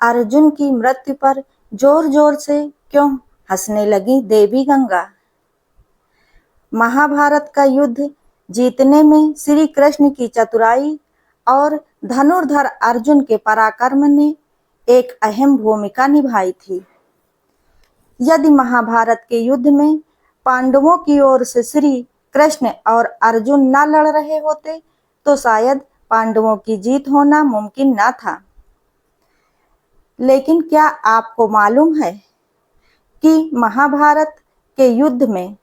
अर्जुन की मृत्यु पर जोर जोर से क्यों हंसने लगी देवी गंगा। महाभारत का युद्ध जीतने में श्री कृष्ण की चतुराई और धनुर्धर अर्जुन के पराक्रम ने एक अहम भूमिका निभाई थी। यदि महाभारत के युद्ध में पांडवों की ओर से श्री कृष्ण और अर्जुन न लड़ रहे होते तो शायद पांडवों की जीत होना मुमकिन न था। लेकिन क्या आपको मालूम है कि महाभारत के युद्ध में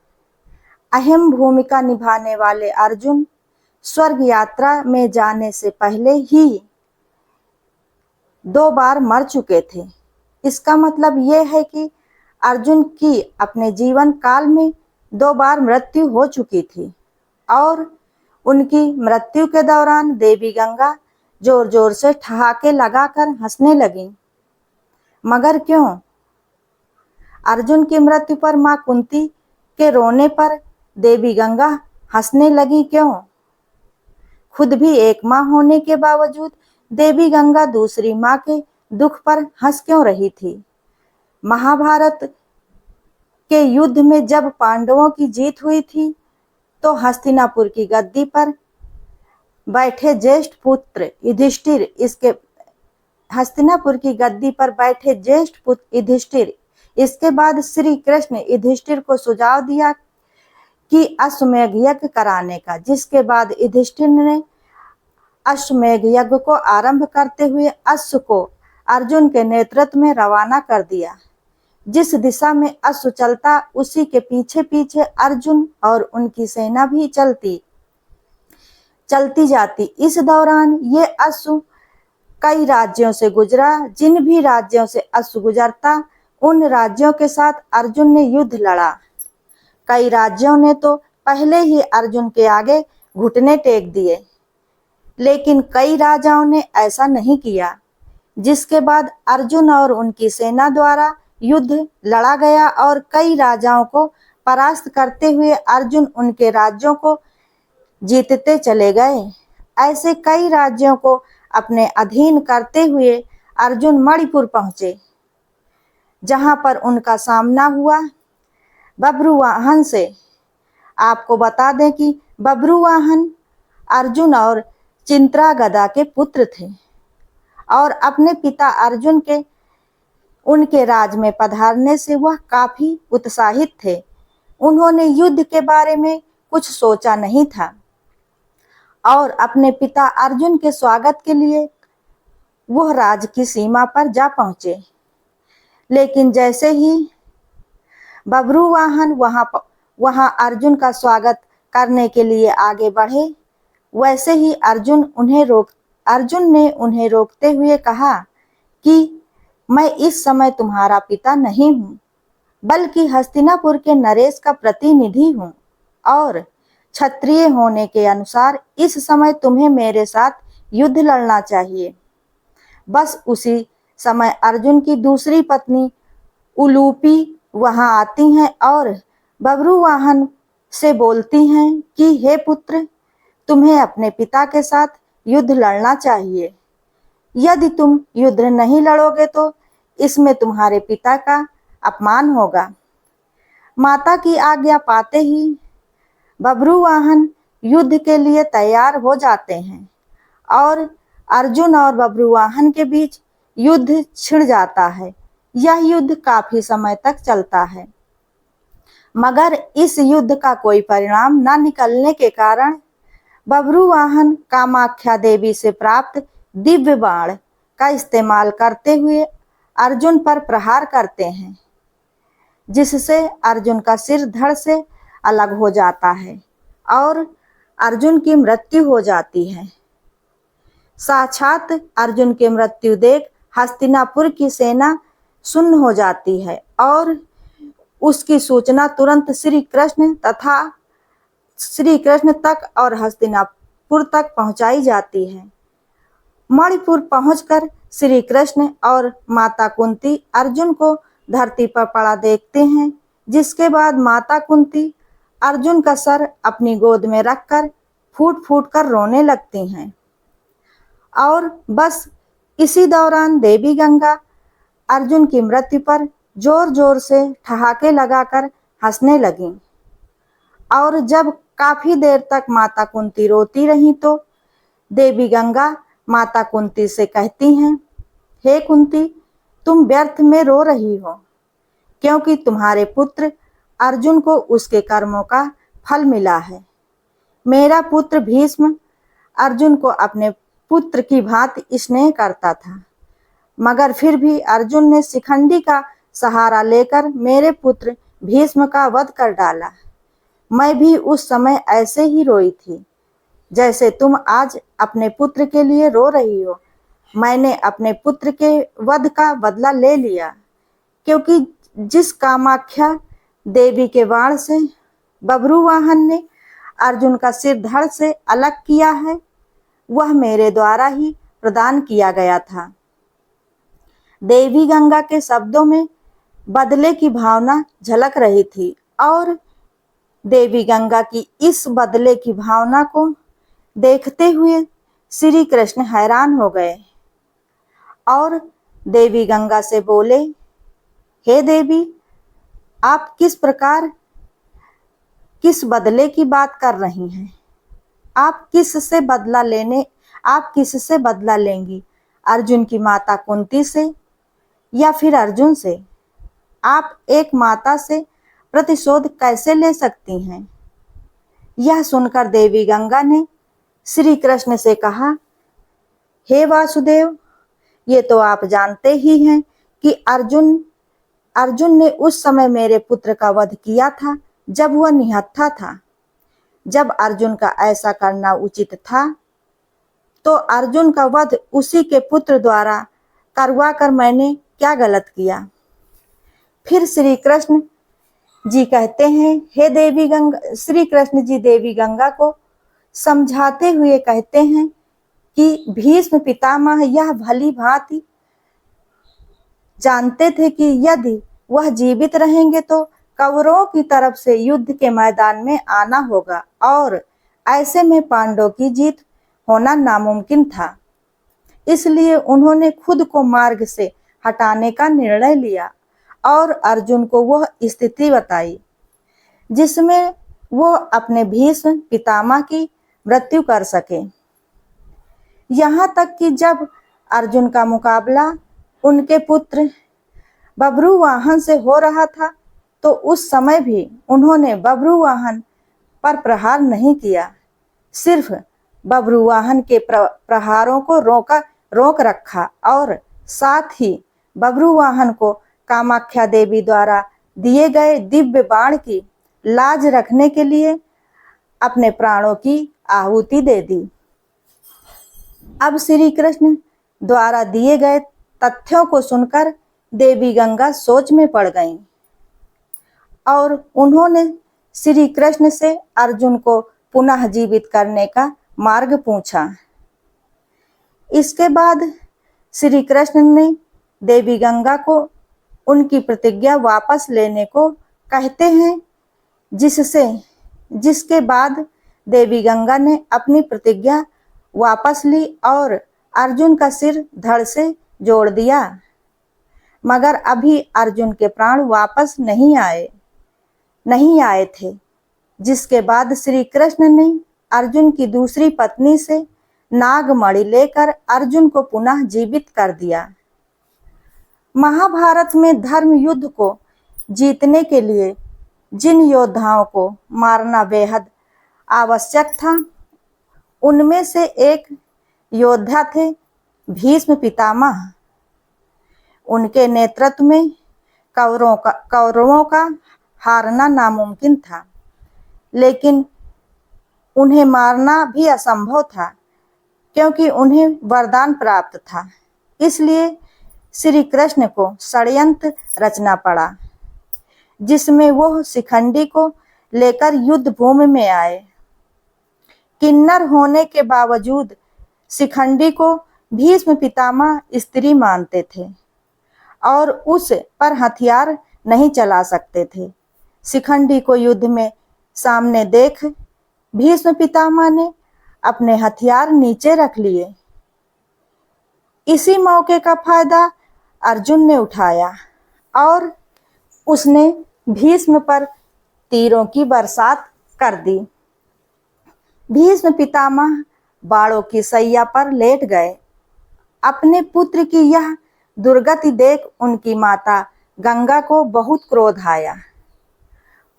अहम भूमिका निभाने वाले अर्जुन स्वर्ग यात्रा में जाने से पहले ही 2 बार मर चुके थे। इसका मतलब ये है कि अर्जुन की अपने जीवन काल में 2 बार मृत्यु हो चुकी थी और उनकी मृत्यु के दौरान देवी गंगा जोर जोर से ठहाके लगाकर हंसने लगी। मगर क्यों? अर्जुन की मृत्यु पर मां कुंती के रोने पर देवी गंगा हंसने लगी क्यों? खुद भी एक मां होने के बावजूद देवी गंगा दूसरी मां के दुख पर हंस क्यों रही थी? महाभारत के युद्ध में जब पांडवों की जीत हुई थी तो हस्तिनापुर की गद्दी पर बैठे ज्येष्ठ पुत्र युधिष्ठिर इसके बाद श्री कृष्ण युधिष्ठिर को सुझाव दिया कि अश्वमेध यज्ञ कराने का, जिसके बाद युधिष्ठिर ने अश्वमेध यज्ञ को आरंभ करते हुए अश्व को अर्जुन के नेतृत्व में रवाना कर दिया। जिस दिशा में अश्व चलता उसी के पीछे पीछे अर्जुन और उनकी सेना भी चलती जाती। इस दौरान ये अश्व कई राज्यों से गुजरा। जिन भी राज्यों से अश्व गुजरता उन राज्यों के साथ अर्जुन ने युद्ध लड़ा। कई राज्यों ने तो पहले ही अर्जुन के आगे घुटने टेक दिए, लेकिन कई राजाओं ने ऐसा नहीं किया, जिसके बाद अर्जुन और उनकी सेना द्वारा युद्ध लड़ा गया और कई राजाओं को परास्त करते हुए अर्जुन उनके राज्यों को जीतते चले गए। ऐसे कई राज्यों को अपने अधीन करते हुए अर्जुन मणिपुर पहुंचे, जहां पर उनका सामना हुआ बब्रुवाहन से। आपको बता दें कि बब्रुवाहन अर्जुन और चिंत्रागदा के पुत्र थे और अपने पिता अर्जुन के उनके राज में पधारने से वह काफी उत्साहित थे। उन्होंने युद्ध के बारे में कुछ सोचा नहीं था और अपने पिता अर्जुन के स्वागत के लिए वह राज की सीमा पर जा पहुंचे। लेकिन जैसे ही बब्रुवाहन वहां अर्जुन का स्वागत करने के लिए आगे बढ़े, वैसे ही अर्जुन ने उन्हें रोकते हुए कहा कि मैं इस समय तुम्हारा पिता नहीं हूँ, बल्कि हस्तिनापुर के नरेश का प्रतिनिधि हूँ और क्षत्रिय होने के अनुसार इस समय तुम्हें मेरे साथ युद्ध लड़ना चाहिए। बस उसी समय अर्जुन की दूसरी पत्नी उलूपी वहां आती हैं और बब्रुवाहन से बोलती हैं कि हे पुत्र, तुम्हें अपने पिता के साथ युद्ध लड़ना चाहिए। यदि तुम युद्ध नहीं लड़ोगे तो इसमें तुम्हारे पिता का अपमान होगा। माता की आज्ञा पाते ही बब्रुवाहन युद्ध के लिए तैयार हो जाते हैं और अर्जुन और बब्रुवाहन के बीच युद्ध छिड़ जाता है। यह युद्ध काफी समय तक चलता है, मगर इस युद्ध का कोई परिणाम न निकलने के कारण बब्रुवाहन कामाख्या देवी से प्राप्त दिव्य बाण का इस्तेमाल करते हुए अर्जुन पर प्रहार करते हैं, जिससे अर्जुन का सिर धड़ से अलग हो जाता है और अर्जुन की मृत्यु हो जाती है। साक्षात अर्जुन की मृत्यु देख हस्तिनापुर की सेना सुन्न हो जाती है और उसकी सूचना तुरंत श्री कृष्ण तक और हस्तिनापुर तक पहुंचाई जाती है। मणिपुर पहुंचकर श्री कृष्ण और माता कुंती अर्जुन को धरती पर पड़ा देखते हैं, जिसके बाद माता कुंती अर्जुन का सर अपनी गोद में रखकर फूट फूट कर रोने लगती हैं और बस इसी दौरान देवी गंगा अर्जुन की मृत्यु पर जोर जोर से ठहाके लगाकर हंसने लगीं। और जब काफी देर तक माता कुंती रोती रही तो देवी गंगा माता कुंती से कहती हैं, हे कुंती, तुम व्यर्थ में रो रही हो, क्योंकि तुम्हारे पुत्र अर्जुन को उसके कर्मों का फल मिला है। मेरा पुत्र भीष्म अर्जुन को अपने पुत्र की भांति स्नेह करता था, मगर फिर भी अर्जुन ने शिखंडी का सहारा लेकर मेरे पुत्र भीष्म का वध कर डाला। मैं भी उस समय ऐसे ही रोई थी जैसे तुम आज अपने पुत्र के लिए रो रही हो। मैंने अपने पुत्र के वध का बदला ले लिया, क्योंकि जिस कामाख्या देवी के बाण से बभ्रुवाहन ने अर्जुन का सिर धड़ से अलग किया है, वह मेरे द्वारा ही प्रदान किया गया था। देवी गंगा के शब्दों में बदले की भावना झलक रही थी और देवी गंगा की इस बदले की भावना को देखते हुए श्री कृष्ण हैरान हो गए और देवी गंगा से बोले, हे देवी, आप किस बदले की बात कर रही हैं? आप किससे बदला लेंगी? अर्जुन की माता कुंती से या फिर अर्जुन से? आप एक माता से प्रतिशोध कैसे ले सकती हैं? यह सुनकर देवी गंगा ने श्री कृष्ण से कहा, हे वासुदेव, ये तो आप जानते ही हैं कि अर्जुन ने उस समय मेरे पुत्र का वध किया था जब वह निहत्था था। जब अर्जुन का ऐसा करना उचित था तो अर्जुन का वध उसी के पुत्र द्वारा करवा कर मैंने क्या गलत किया? फिर श्री कृष्ण जी कहते हैं, हे देवी गंगा, श्री कृष्ण जी देवी गंगा को समझाते हुए कहते हैं कि भीष्म पितामह यह भली भांति जानते थे कि यदि वह जीवित रहेंगे तो कौरवों की तरफ से युद्ध के मैदान में आना होगा और ऐसे में पांडवों की जीत होना नामुमकिन था। इसलिए उन्होंने खुद को मार्ग से हटाने का निर्णय लिया और अर्जुन को वह स्थिति बताई जिसमें वो अपने भीष्म पितामह की मृत्यु कर सके। यहाँ तक कि जब अर्जुन का मुकाबला उनके पुत्र बभ्रुवाहन से हो रहा था तो उस समय भी उन्होंने बभ्रुवाहन पर प्रहार नहीं किया, सिर्फ बभ्रुवाहन के प्रहारों को रोक रखा और साथ ही बभ्रुवाहन को कामाख्या देवी द्वारा दिए गए दिव्य बाण की लाज रखने के लिए अपने प्राणों की आहुति दे दी। अब श्री कृष्ण द्वारा दिए गए तथ्यों को सुनकर देवी गंगा सोच में पड़ गईं और उन्होंने श्री कृष्ण से अर्जुन को पुनः जीवित करने का मार्ग पूछा। इसके बाद श्री कृष्ण ने देवी गंगा को उनकी प्रतिज्ञा वापस लेने को कहते हैं, जिसके बाद देवी गंगा ने अपनी प्रतिज्ञा वापस ली और अर्जुन का सिर धड़ से जोड़ दिया, मगर अभी अर्जुन के प्राण वापस नहीं आए थे। जिसके बाद श्री कृष्ण ने अर्जुन की दूसरी पत्नी से नागमणि लेकर अर्जुन को पुनः जीवित कर दिया। महाभारत में धर्म युद्ध को जीतने के लिए जिन योद्धाओं को मारना बेहद आवश्यक था, उनमें से एक योद्धा थे भीष्म पितामह। उनके नेतृत्व में कौरवों का हारना नामुमकिन था, लेकिन उन्हें मारना भी असंभव था क्योंकि उन्हें वरदान प्राप्त था। इसलिए श्री कृष्ण को षड्यंत्र रचना पड़ा जिसमें वो शिखंडी को लेकर युद्ध भूमि में आए। किन्नर होने के बावजूद शिखंडी को भीष्म पितामह स्त्री मानते थे और उस पर हथियार नहीं चला सकते थे। शिखंडी को युद्ध में सामने देख भीष्म पितामह ने अपने हथियार नीचे रख लिए। इसी मौके का फायदा अर्जुन ने उठाया और उसने भीष्म पर तीरों की बरसात कर दी। भीष्म पितामह बाणों की सैया पर लेट गए। अपने पुत्र की यह दुर्गति देख उनकी माता गंगा को बहुत क्रोध आया।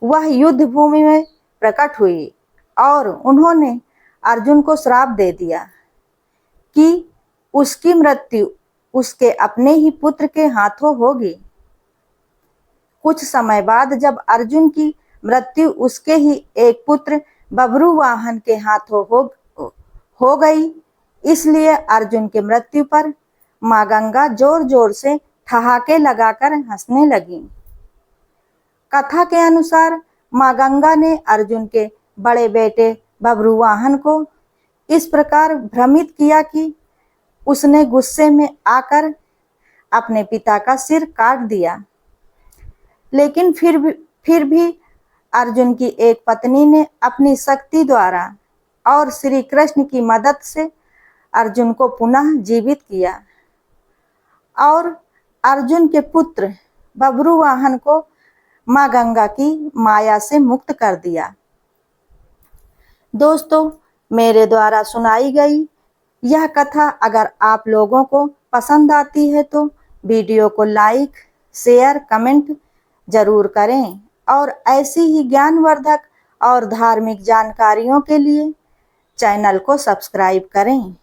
वह युद्ध भूमि में प्रकट हुई और उन्होंने अर्जुन को श्राप दे दिया कि उसकी मृत्यु उसके अपने ही पुत्र के हाथों होगी। कुछ समय बाद जब अर्जुन की मृत्यु उसके ही एक पुत्र बभ्रुवाहन के हाथों हो गई, इसलिए अर्जुन की मृत्यु पर माँ गंगा जोर जोर से ठहाके लगाकर हंसने लगी। कथा के अनुसार माँ गंगा ने अर्जुन के बड़े बेटे बभ्रुवाहन को इस प्रकार भ्रमित किया कि उसने गुस्से में आकर अपने पिता का सिर काट दिया। लेकिन फिर भी अर्जुन की एक पत्नी ने अपनी शक्ति द्वारा और श्री कृष्ण की मदद से अर्जुन को पुनः जीवित किया और अर्जुन के पुत्र बभ्रुवाहन को माँ गंगा की माया से मुक्त कर दिया। दोस्तों, मेरे द्वारा सुनाई गई यह कथा अगर आप लोगों को पसंद आती है तो वीडियो को लाइक, शेयर, कमेंट जरूर करें और ऐसी ही ज्ञानवर्धक और धार्मिक जानकारियों के लिए चैनल को सब्सक्राइब करें।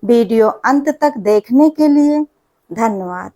वीडियो अंत तक देखने के लिए धन्यवाद।